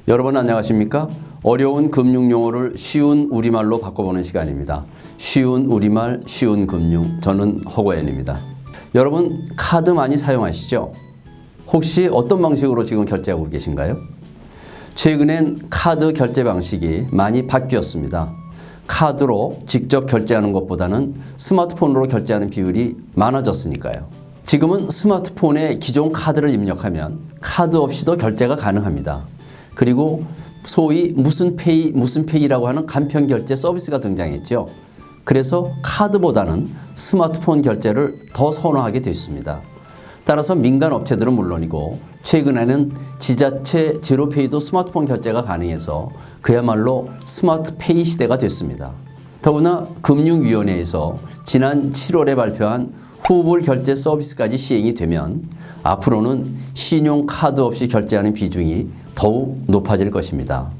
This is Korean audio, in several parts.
여러분 안녕하십니까? 어려운 금융 용어를 쉬운 우리말로 바꿔보는 시간입니다. 쉬운 우리말, 쉬운 금융. 저는 허고연입니다. 여러분 카드 많이 사용하시죠? 혹시 어떤 방식으로 지금 결제하고 계신가요? 최근엔 카드 결제 방식이 많이 바뀌었습니다. 카드로 직접 결제하는 것보다는 스마트폰으로 결제하는 비율이 많아졌으니까요. 지금은 스마트폰에 기존 카드를 입력하면 카드 없이도 결제가 가능합니다. 그리고 소위 무슨 페이라고 하는 간편 결제 서비스가 등장했죠. 그래서 카드보다는 스마트폰 결제를 더 선호하게 됐습니다. 따라서 민간 업체들은 물론이고 최근에는 지자체 제로페이도 스마트폰 결제가 가능해서 그야말로 스마트페이 시대가 됐습니다. 더구나 금융위원회에서 지난 7월에 발표한 후불 결제 서비스까지 시행이 되면 앞으로는 신용카드 없이 결제하는 비중이 더욱 높아질 것입니다.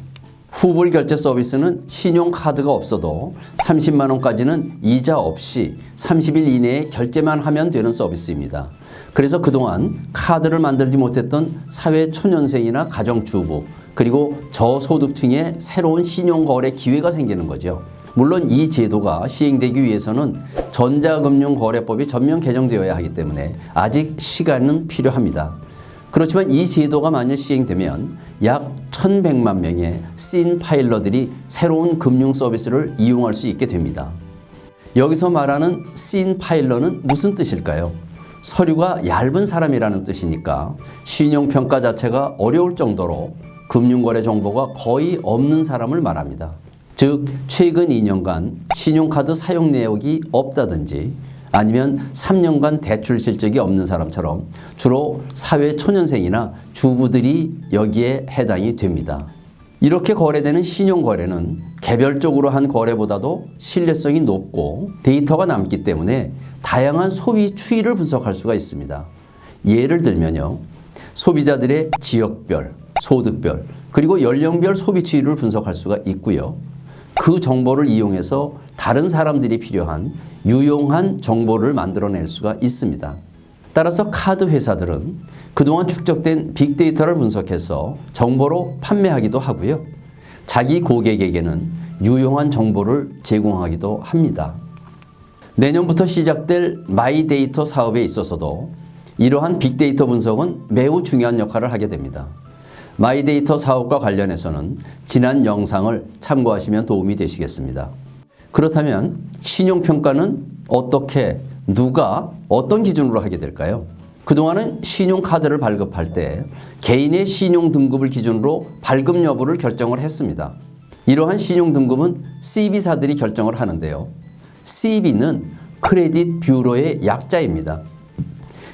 후불 결제 서비스는 신용카드가 없어도 30만 원까지는 이자 없이 30일 이내에 결제만 하면 되는 서비스입니다. 그래서 그동안 카드를 만들지 못했던 사회초년생이나 가정주부 그리고 저소득층의 새로운 신용거래 기회가 생기는 거죠. 물론 이 제도가 시행되기 위해서는 전자금융거래법이 전면 개정되어야 하기 때문에 아직 시간은 필요합니다. 그렇지만 이 제도가 만약 시행되면 약 1,100만 명의 씬 파일러들이 새로운 금융 서비스를 이용할 수 있게 됩니다. 여기서 말하는 씬 파일러는 무슨 뜻일까요? 서류가 얇은 사람이라는 뜻이니까 신용평가 자체가 어려울 정도로 금융거래 정보가 거의 없는 사람을 말합니다. 즉 최근 2년간 신용카드 사용 내역이 없다든지 아니면 3년간 대출 실적이 없는 사람처럼 주로 사회초년생이나 주부들이 여기에 해당이 됩니다. 이렇게 거래되는 신용거래는 개별적으로 한 거래보다도 신뢰성이 높고 데이터가 남기 때문에 다양한 소비 추이를 분석할 수가 있습니다. 예를 들면요. 소비자들의 지역별, 소득별, 그리고 연령별 소비 추이를 분석할 수가 있고요. 그 정보를 이용해서 다른 사람들이 필요한 유용한 정보를 만들어낼 수가 있습니다. 따라서 카드 회사들은 그동안 축적된 빅데이터를 분석해서 정보로 판매하기도 하고요. 자기 고객에게는 유용한 정보를 제공하기도 합니다. 내년부터 시작될 마이데이터 사업에 있어서도 이러한 빅데이터 분석은 매우 중요한 역할을 하게 됩니다. 마이데이터 사업과 관련해서는 지난 영상을 참고하시면 도움이 되시겠습니다. 그렇다면 신용평가는 어떻게, 누가, 어떤 기준으로 하게 될까요? 그동안은 신용카드를 발급할 때 개인의 신용등급을 기준으로 발급 여부를 결정을 했습니다. 이러한 신용등급은 CB사들이 결정을 하는데요. CB는 크레딧 뷰로의 약자입니다.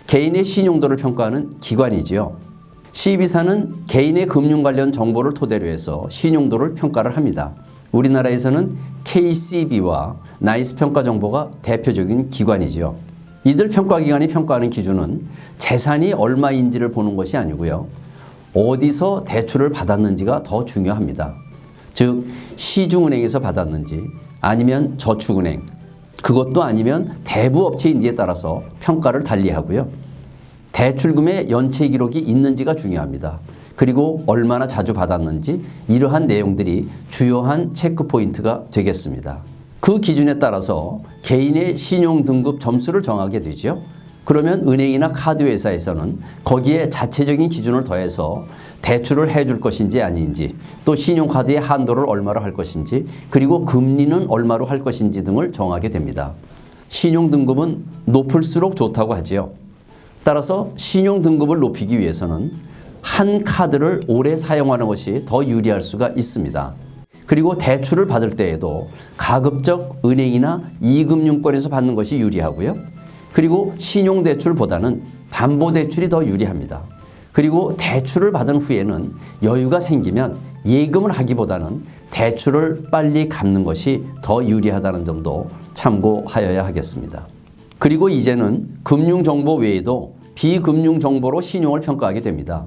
개인의 신용도를 평가하는 기관이지요. CB사는 개인의 금융 관련 정보를 토대로 해서 신용도를 평가를 합니다. 우리나라에서는 KCB와 나이스 평가 정보가 대표적인 기관이죠. 이들 평가기관이 평가하는 기준은 재산이 얼마인지를 보는 것이 아니고요. 어디서 대출을 받았는지가 더 중요합니다. 즉 시중은행에서 받았는지 아니면 저축은행, 그것도 아니면 대부업체인지에 따라서 평가를 달리하고요. 대출금의 연체 기록이 있는지가 중요합니다. 그리고 얼마나 자주 받았는지 이러한 내용들이 주요한 체크 포인트가 되겠습니다. 그 기준에 따라서 개인의 신용등급 점수를 정하게 되죠. 그러면 은행이나 카드 회사에서는 거기에 자체적인 기준을 더해서 대출을 해줄 것인지 아닌지 또 신용카드의 한도를 얼마로 할 것인지 그리고 금리는 얼마로 할 것인지 등을 정하게 됩니다. 신용등급은 높을수록 좋다고 하지요. 따라서 신용등급을 높이기 위해서는 한 카드를 오래 사용하는 것이 더 유리할 수가 있습니다. 그리고 대출을 받을 때에도 가급적 은행이나 이금융권에서 받는 것이 유리하고요. 그리고 신용대출보다는 담보대출이 더 유리합니다. 그리고 대출을 받은 후에는 여유가 생기면 예금을 하기보다는 대출을 빨리 갚는 것이 더 유리하다는 점도 참고하여야 하겠습니다. 그리고 이제는 금융정보 외에도 비금융정보로 신용을 평가하게 됩니다.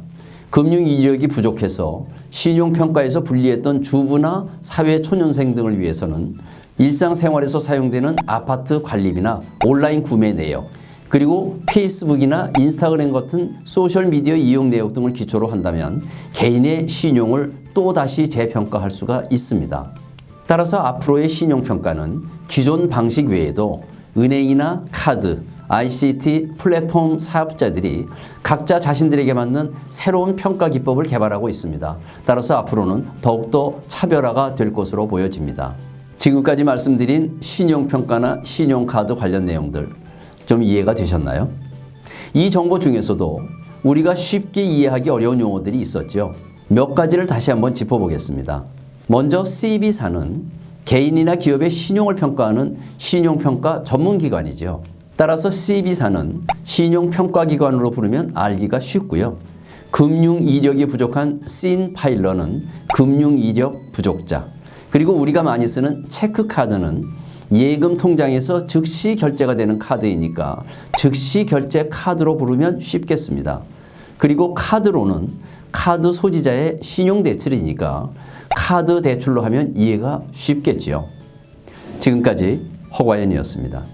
금융 이력이 부족해서 신용평가에서 불리했던 주부나 사회초년생 등을 위해서는 일상생활에서 사용되는 아파트 관리비나 온라인 구매 내역, 그리고 페이스북이나 인스타그램 같은 소셜미디어 이용 내역 등을 기초로 한다면 개인의 신용을 또다시 재평가할 수가 있습니다. 따라서 앞으로의 신용평가는 기존 방식 외에도 은행이나 카드, ICT 플랫폼 사업자들이 각자 자신들에게 맞는 새로운 평가 기법을 개발하고 있습니다. 따라서 앞으로는 더욱더 차별화가 될 것으로 보여집니다. 지금까지 말씀드린 신용평가나 신용카드 관련 내용들 좀 이해가 되셨나요? 이 정보 중에서도 우리가 쉽게 이해하기 어려운 용어들이 있었죠. 몇 가지를 다시 한번 짚어보겠습니다. 먼저 CB사는 개인이나 기업의 신용을 평가하는 신용평가 전문기관이죠. 따라서 CB사는 신용평가기관으로 부르면 알기가 쉽고요. 금융 이력이 부족한 신파일러는 금융 이력 부족자, 그리고 우리가 많이 쓰는 체크카드는 예금 통장에서 즉시 결제가 되는 카드이니까 즉시 결제 카드로 부르면 쉽겠습니다. 그리고 카드로는 카드 소지자의 신용 대출이니까 카드 대출로 하면 이해가 쉽겠지요. 지금까지 허과연이었습니다.